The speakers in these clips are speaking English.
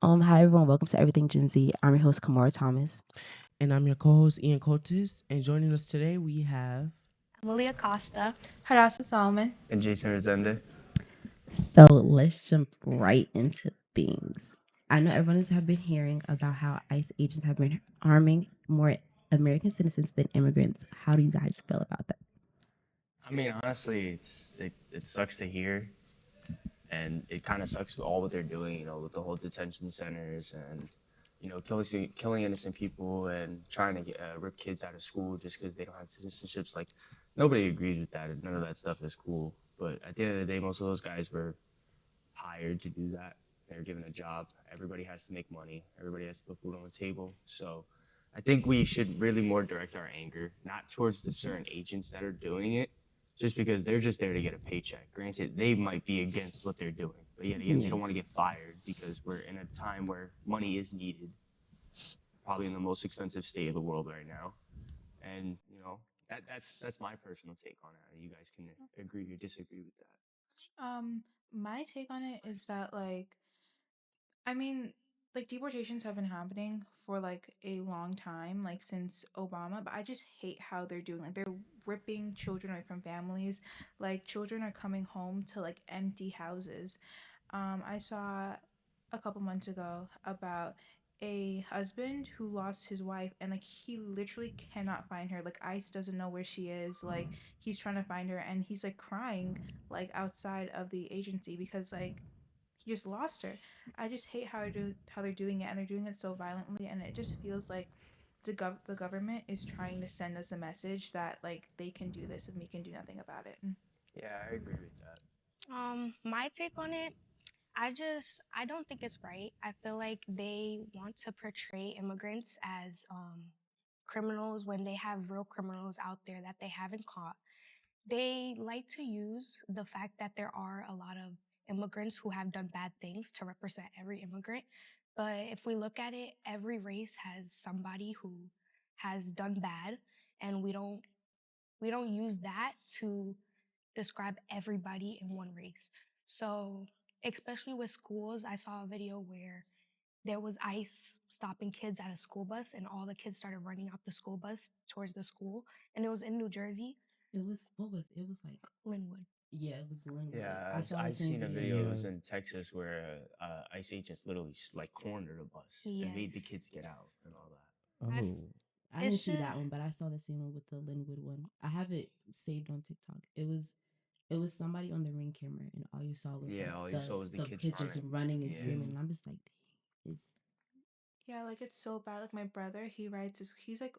Hi everyone, welcome to Everything Gen Z. I'm your host Kamora Thomas. And I'm your co-host Ian Cotis. And joining us today we have Malia Costa. Hadassah Solomon. And Jason Resende. So let's jump right into things. I know everyone has been hearing about how ICE agents have been harming more American citizens than immigrants. How do you guys feel about that? I mean, honestly, it sucks to hear, and it kind of sucks with all what they're doing. With the whole detention centers and killing innocent people and trying to rip kids out of school just because they don't have citizenships. Like nobody agrees with that, and none of that stuff is cool. But at the end of the day, most of those guys were hired to do that. They're given a job. Everybody has to make money. Everybody has to put food on the table. So I think we should really more direct our anger, not towards the certain agents that are doing it, just because they're just there to get a paycheck. Granted, they might be against what they're doing, but yet again, they don't want to get fired because we're in a time where money is needed, probably in the most expensive state of the world right now. And that's my personal take on it. You guys can agree or disagree with that. My take on it is that I mean, deportations have been happening for a long time, since Obama, but I just hate how they're doing. Like they're ripping children away from families. Like children are coming home to empty houses. I saw a couple months ago about a husband who lost his wife and he literally cannot find her. Like ICE doesn't know where she is. Like he's trying to find her and he's crying outside of the agency because he just lost her. I just hate how they're doing it, and they're doing it so violently, and it just feels like the government is trying to send us a message that they can do this and we can do nothing about it. Yeah, I agree with that. My take on it, I don't think it's right. I feel like they want to portray immigrants as criminals when they have real criminals out there that they haven't caught. They like to use the fact that there are a lot of immigrants who have done bad things to represent every immigrant. But if we look at it, every race has somebody who has done bad, and we don't use that to describe everybody in one race. So, especially with schools, I saw a video where there was ICE stopping kids at a school bus, and all the kids started running out the school bus towards the school. And it was in New Jersey, It was like Linwood. yeah, it was Linwood. Yeah, I saw the I've same seen a video. video. It was Yeah. in Texas where ICE agents literally cornered a bus and made the Yes. kids get out and all that. Oh. I didn't It's see that just one, but I saw the same one with the Linwood one. I have it saved on TikTok. It was somebody on the Ring camera, and all you saw was Yeah, all you saw was the kids just running. running and Yeah. screaming. And I'm just like, dang, it's Yeah, it's so bad. Like my brother, he's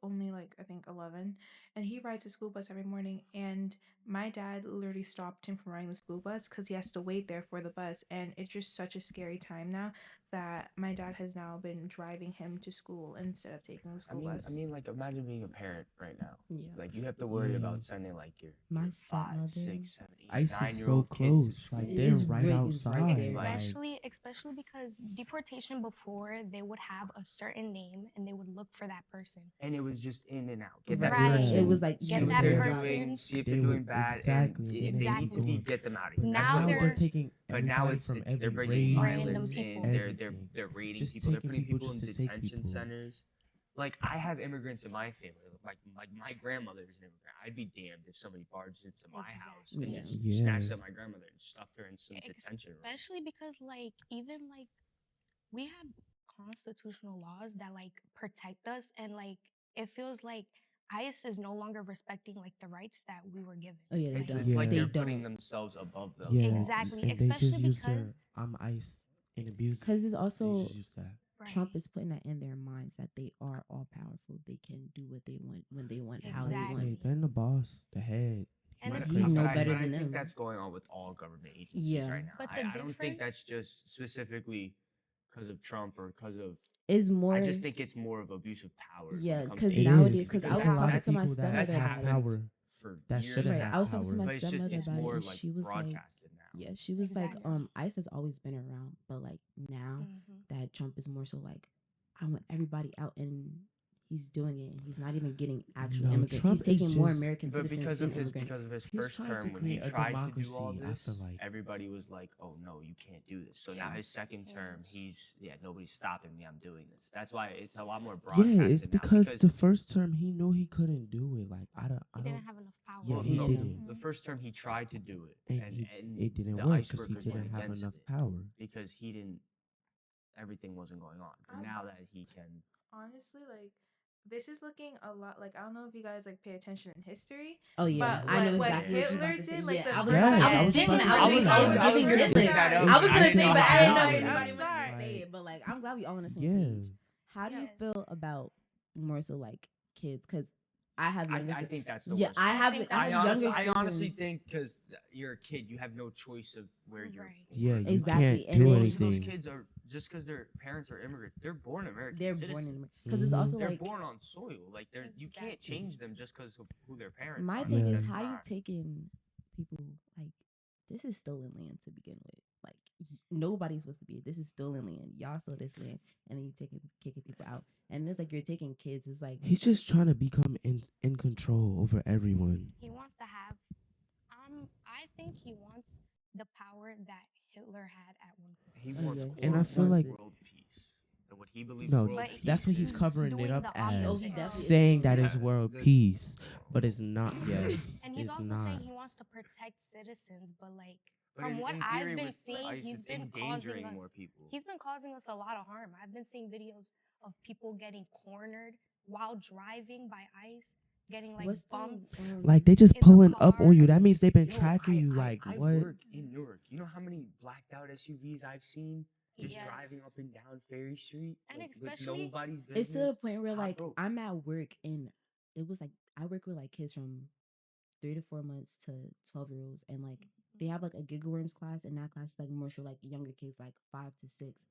only I think 11, and he rides a school bus every morning. And my dad literally stopped him from riding the school bus because he has to wait there for the bus. And it's just such a scary time now that my dad has now been driving him to school instead of taking the school bus. Like imagine being a parent right now. yeah. Like you have to worry Yeah. about sending My your five, stepmother, 6, 7, 8, ICE is 9 year so old kid to close. school. Like they're right it's right outside. there. Like especially because deportation before they would have a certain name and they would look for that person. And it was just in and out. Get Right. that Right. person. It was like see Get what that they're person. doing. See if They they're would- doing bad. exactly, And then if they they move need to be, on. get them out of But here. Now now That's they're they're- taking But now everybody from every they're bringing race, violence Random in. people. everything. They're raiding Just people. They're taking putting people people in just to take detention people. centers. Like I have immigrants in my family. Like my grandmother is an immigrant. I'd be damned if somebody barged into my house and Yeah. just Yeah. snatched up my grandmother and stuffed her in some detention room. Especially because even we have constitutional laws that protect us, and it feels like ICE is no longer respecting the rights that we were given. Oh yeah, they It's, don't. it's like They they're don't. putting themselves above the Yeah, law. Exactly, and they just especially use their because ICE and abuse. Because it's They also just use that. right. Trump is putting that in their minds that they are all powerful. They can do what they want when they want, how they Exactly. want. Hey, they're the boss, the head. And He's the You crazy. know But better I than think them. that's going on with all government agencies Yeah. right now. But the I don't think that's difference- just specifically because of Trump or because of. It's more. I just think it's more of abuse of power. when Yeah, it comes 'cause to It nowadays- agencies, 'cause I There's was a lot talking of to my people that stepmother have about it. power. for That years shouldn't Right. now. I was talking to power. my But it's stepmother about it, more and like she was like, broadcasted now. yeah, she was Exactly. like, ICE has always been around, but now Mhm. that Trump is more so like, I want everybody out, and he's doing it, and he's not even getting actual No, immigrants. Trump He's is taking more just- American But citizens because than of his immigrants. He's first trying to term, when he create a tried to do all democracy, I this, feel like. everybody was like, "Oh no, you can't do this." So now his second term, nobody's stopping me. I'm doing this. That's why it's a lot more broadcasted Yeah, it's now, because the first term he knew he couldn't do it. Like I He don't. didn't have enough power. Yeah, well, he no, didn't. the first term he tried to do it, And it didn't the work ICE because he workers went didn't have against enough it power. because he didn't. Everything wasn't going on. But Um, now that he can, Honestly, like this is looking a lot like I don't know if you guys like pay attention in history. Oh yeah, But I know what exactly what you're Hitler about to say. did, like, Yeah, the I was, first I time- was thinking, I I was was giving gonna Hitler. bring that up. I was gonna I say, but I didn't didn't know know it. anybody I'm was gonna sorry. say it. But like, I'm glad we all on the same Yeah. page. How do you Yeah. feel about more so like kids? Because I have younger. I think that's the yeah, worst. I part. have. think I I have honestly, younger siblings. I honestly think because you're a kid, you have no choice of where you're. Right. Yeah, born. you Exactly, can't and do then- Most of those anything. kids are just because their parents are immigrants. They're born American. They're citizens. born in because it's Mhm. also They're like born on soil. Like you can't Exactly. change them just because of who their parents my are. thing Yeah. is That's how you not- taking people like this is stolen land to begin with. Like nobody's supposed to be. This is stolen land. Y'all stole this land, and then you kicking people out. And it's like you're taking kids. It's like He's just trying to become in control over everyone. He wants to have. I think he wants the power that Hitler had at one point. He Oh, wants yeah. quote, And I feel unquote, like- world peace. And what he believes No, world But peace that's what he's is- covering it doing up the as, Oh, he definitely is saying doing that that. it's world The- peace, but it's not yet. And he's It's also not. saying he wants to protect citizens, but like But from in- what in I've theory, been with seeing, ICE, he's it's been endangering causing us. more people. He's been causing us a lot of harm. I've been seeing videos of people getting cornered while driving by ICE, getting like what's bumped. the Like they just in the pulling up car. on you. That means they've been Yo, tracking you. Like I what? work in Newark. You know how many blacked out SUVs I've seen just Yeah. driving up and down Ferry Street, And like, with especially- nobody's business. it's to the point where Hot like broke. I'm at work and it was like I work with like kids from 3 to 4 months to 12-year-olds, and like they have like a Gigaworms class, and that class is like more so like younger kids, like 5 to 6.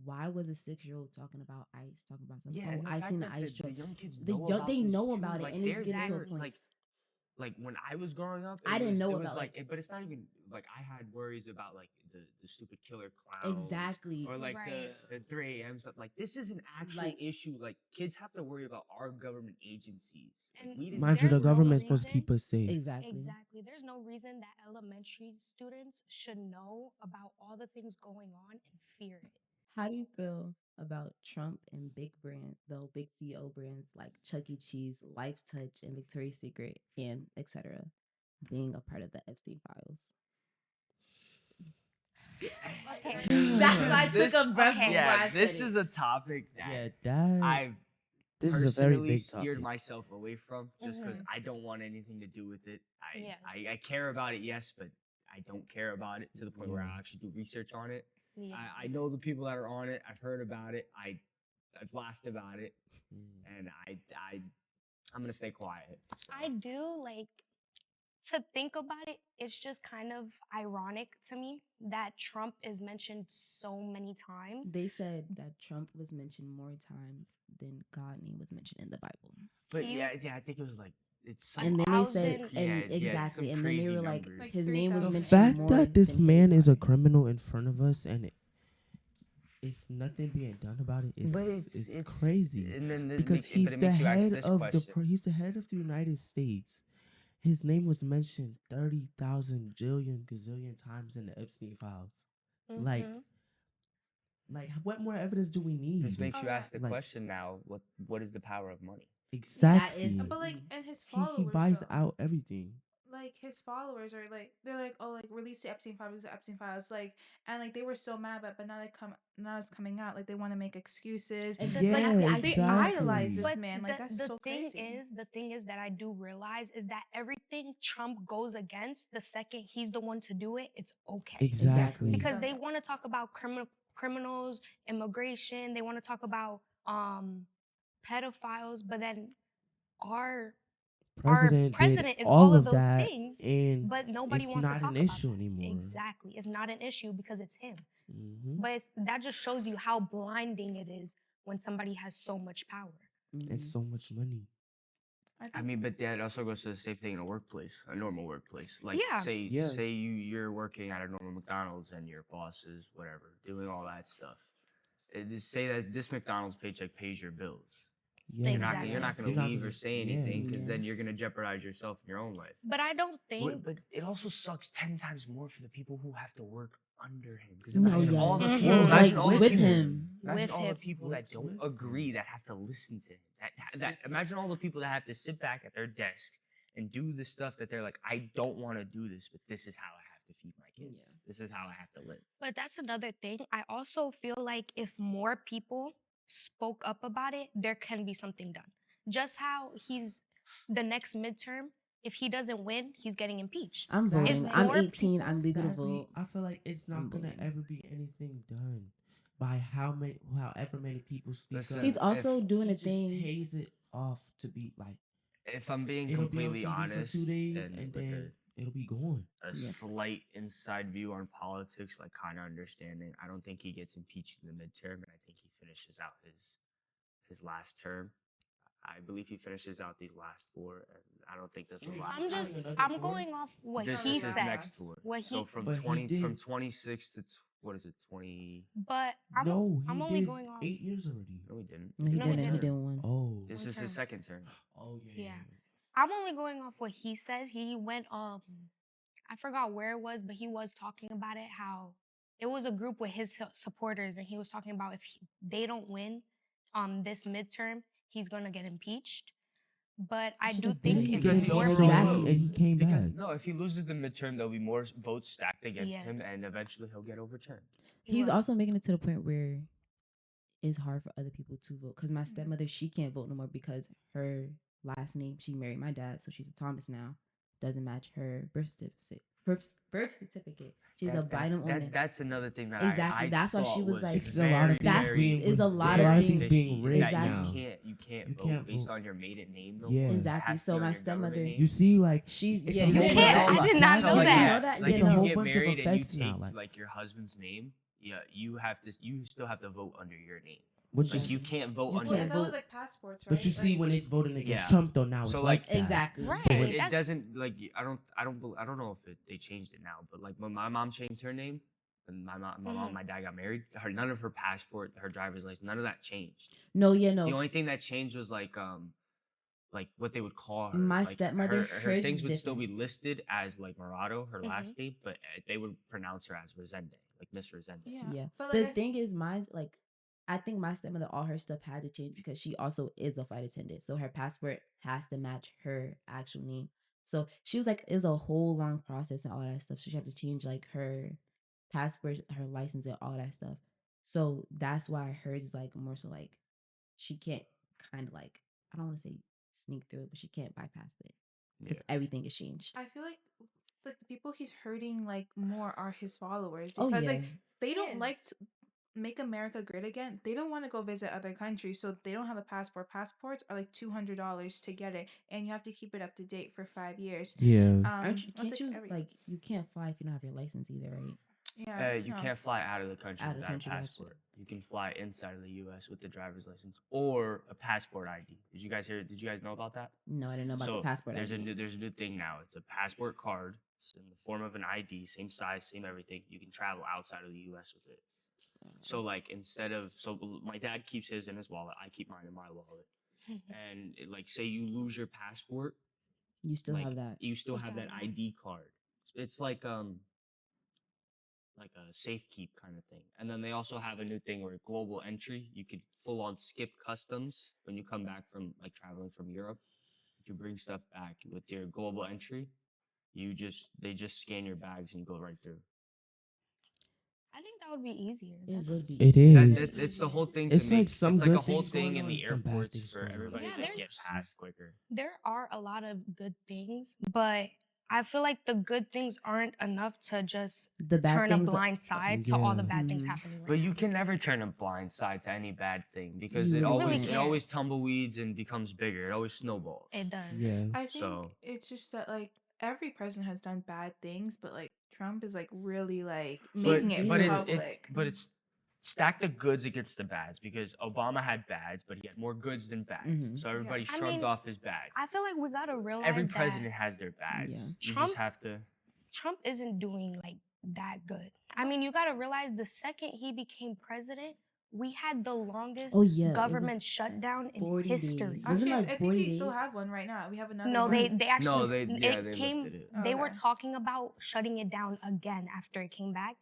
Why was a 6-year-old talking about ICE, talking about something? Yeah, Oh, and the I fact seen the that ICE the truck. young kids They know don't- about they this know too, about it, like, and it's they're getting to a there, point. Like when I was growing up, I didn't know it was about, like, like- but it's not even like I had worries about like the stupid killer clowns, Exactly. or like Right. the 3 a.m. stuff. Like this is an actual Like- issue. Like kids have to worry about our government agencies. Like, And we didn't. Mind you, the There's no government's supposed to reason- keep us safe. Exactly. Exactly. There's no reason that elementary students should know about all the things going on and fear it. How do you feel about Trump and big brands, though big CEO brands like Chuck E. Cheese, Life Touch, and Victoria's Secret, and etc., being a part of the Epstein files? Okay. That's why I took This- a breath okay. before Yeah, I this said is it. a topic that Yeah, that. I've This is a very personally big steered topic. myself away from just because Mhm. I don't want anything to do with it. Yeah. I care about it, yes, but I don't care about it to the point where Yeah. I actually do research on it. Yeah. I know the people that are on it. I've heard about it. I've laughed about it, and I'm gonna stay quiet. so. I do like to think about it. It's just kind of ironic to me that Trump is mentioned so many times. They said that Trump was mentioned more times than God name was mentioned in the Bible. But you- yeah, I think it was like it's some And then they said, 1,000 and exactly, some and then they crazy were like, numbers. Like his name was 3,000. The mentioned fact more that this than man is a anybody. criminal in front of us and it's nothing being done about it is But it's crazy. And then Because but he's it the makes you ask head this of question. he's the head of the United States. His name was mentioned 30,000 jillion gazillion times in the Epstein files. Like, Mhm. like what more evidence do we need? This makes Oh, you yeah. ask the Like- question now. What is the power of money? Exactly. But like, and his he followers, buys though, out everything. like his followers are like, they're like, oh, like release the Epstein files, the Epstein files, like, and like they were so mad, but now now it's coming out, like they want to make excuses. Exactly, Yeah, I They see- idolize this exactly. But man, like that's the so thing crazy. the thing is that I do realize is that everything Trump goes against, the second he's the one to do it, it's okay. Exactly. Because So- they want to talk about criminals, immigration. They want to talk about pedophiles, but then our President, president did is all all of of those that, things, and but nobody it's wants not to talk an about issue that. anymore. Exactly, it's not an issue because it's him. Mhm. But that just shows you how blinding it is when somebody has so much power. Mhm. And so much money. I mean, but that also goes to the same thing in a workplace, a normal workplace. Like, Yeah. Yeah. say you're working at a normal McDonald's and your boss is whatever, doing all that stuff. Just say that this McDonald's paycheck pays your bills. Yeah, Exactly. You're not You're gonna not leave gonna or say yeah. anything because Yeah. then you're gonna jeopardize yourself and your own life. But I don't think. But it also sucks 10 times more for the people who have to work under him. Because No, imagine all the yes. Mhm. people, Or, imagine Like all the with people, him. imagine With all the him. people that don't With agree him. that have to listen to him. Imagine all the people that have to sit back at their desk and do the stuff that they're like, I don't want to do this, but this is how I have to feed my kids. Yeah. This is how I have to live. But that's another thing. I also feel like if more people spoke up about it, there can be something done. Just how he's the next midterm, if he doesn't win, he's getting impeached. I'm Sadly- voting. If I'm more 18. I'm legal to Sadly, vote. I feel like it's I'm not gonna voting. ever be anything done by however many people speak Listen, up. He's also doing He a just thing. pays it off to be like If I'm being it'll be on completely TV honest, for 2 days and and with then it'll be gone. a Yeah. slight inside view on politics, like kind of understanding, I don't think he gets impeached in the midterm, and I think he finishes out his last term. I believe he finishes out these last 4, and I don't think this is the Wait, last. he's I'm having just another I'm four? going off what This he is his said. next tour. What So he from But he 20 from did- 26 to what is it 20? but I'm No, he I'm only did going off 8 years already. No, he didn't. No, he No, he didn't. He didn't. didn't win. Oh. This One is his term. second term. Oh Yeah. I'm only going off what he said. He went I forgot where it was, but he was talking about it how it was a group with his supporters and he was talking about if they don't win this midterm, he's going to get impeached. But I do should've think been if Because he more also people Exactly. will. and he came Because back. no, if he loses the midterm, there'll be more votes stacked against Yes. him, and eventually he'll get overturned. He's will. also making it to the point where it's hard for other people to vote. Because my stepmother, she can't vote no more because her last name, she married my dad, so she's a Thomas now, doesn't match her birth certificate. Birth certificate. She's a Bynum on it. That's another thing that Exactly, I that's why she thought was like- It's a lot of things That's- being is a lot it's of things things- being rigged Exactly. now. You can't You vote can't based vote. on your maiden name. No Yeah. more. It Exactly, has to so be on my your government stepmother- name. You see, like She's it's yeah, a you whole didn't can't- know I that. did not So, know like, that. You know that? Like Yeah, if no. a you whole get bunch of married and you effects take now, like- like your husband's name, yeah, you still have to vote under your name. which Like is you can't vote You under. Well, can't that was vote. like passports, right? but you see when it's voting against Yeah. Trump though now So, it's like- like that. Exactly. Right. But it that's- doesn't like I don't know if they changed it now, but like when my mom changed her name, and my mom and my dad got married, none of her passport, her driver's license, none of that changed. No, yeah, The no. only thing that changed was like what they would call her. My like, stepmother, her hers things is would still be different. listed as like Murado, her last name, but they would pronounce her as Resende, like Miss Resende. Yeah. But The like, thing is, mine's like, I think my stepmother, all her stuff had to change because she also is a flight attendant. So her passport has to match her actual name. So she was like, it's a whole long process and all that stuff. So she had to change like her passport, her license, and all that stuff. So that's why hers is like more so like she can't kind of like, I don't want to say sneak through it, but she can't bypass it because everything is changed. I feel like the people he's hurting like more are his followers Oh, because yeah. like they don't like Yes. to make America great again. They don't want to go visit other countries, so they don't have a passport. Passports are like $200 to get it, and you have to keep it up to date for 5 years. Yeah. Aren't you, that's, can't you, every- like, you can't fly if you don't have your license either, right? yeah, You no. can't fly out of the country Out of the without country, a gotcha. passport. You can fly inside of the U.S. with the driver's license or a passport ID. Did you guys know about that? No, I didn't know about So the passport there's ID. there's a new thing now. It's a passport card. It's in the form of an ID, same size, same everything. You can travel outside of the U.S. with it. So like my dad keeps his in his wallet. I keep mine in my wallet. And like say you lose your passport, You still like, have that. you still You have still that have that. ID card. It's like a safe keep kind of thing. And then they also have a new thing where global entry, you could full on skip customs when you come back from like traveling from Europe. If you bring stuff back with your global entry, they just scan your bags and you go right through. I think that would be easier. It That's- would be. It easier. is. It's the whole thing. It's to me. like some it's like a good whole things thing going in on the and some bad airports things for going on. everybody Yeah, to get there's- past quicker. There are a lot of good things, but I feel like the good things aren't enough to just The bad turn a things. blind side to all the Yeah. bad things Mhm. happening. Right But you now. can never turn a blind side to any bad thing because You it really always can't. it always tumbleweeds and becomes bigger. It always snowballs. It does. Yeah. I think So- it's just that like every president has done bad things, but like Trump is like really like But, making it but public. it's stack the goods against the bads because Obama had bads, but he had more goods than bads. Mhm. So everybody I shrugged mean, off his bads. I feel like we gotta realize Every that president has their bads. Yeah. You Trump- just have to. Trump isn't doing like that good. I mean, you gotta realize the second he became president, we had the longest Oh yeah, it was government shutdown in 40 history. days. Wasn't Actually, it like I think 40 we still days? have one right now. We have another No, one. they actually No, they it came. lifted it. They were Okay. talking about shutting it down again after it came back.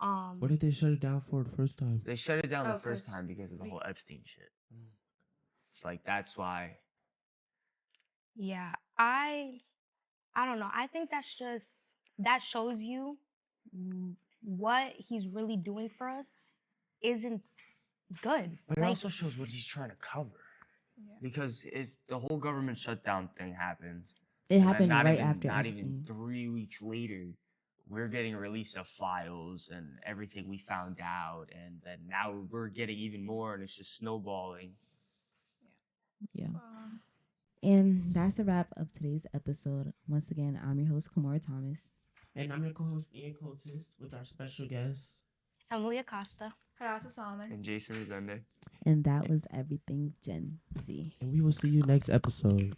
What did they shut it down for the first time? They shut it down Oh, the first 'cause time because of the we- whole Epstein shit. It's like that's why. Yeah, I don't know. I think that shows you what he's really doing for us isn't good. But it Like, also shows what he's trying to cover. Yeah. Because if the whole government shutdown thing happens, It and then happened not right even, after not Epstein. even 3 weeks later, we're getting a release of files and everything we found out, and then now we're getting even more, and it's just snowballing. Yeah. Um, And that's a wrap of today's episode. Once again, I'm your host, Kamora Thomas. And I'm your co-host Ian Coates with our special guest. Emily Acosta. Hadassah Solomon. And Jason Resende. And that was everything Gen Z. And we will see you next episode.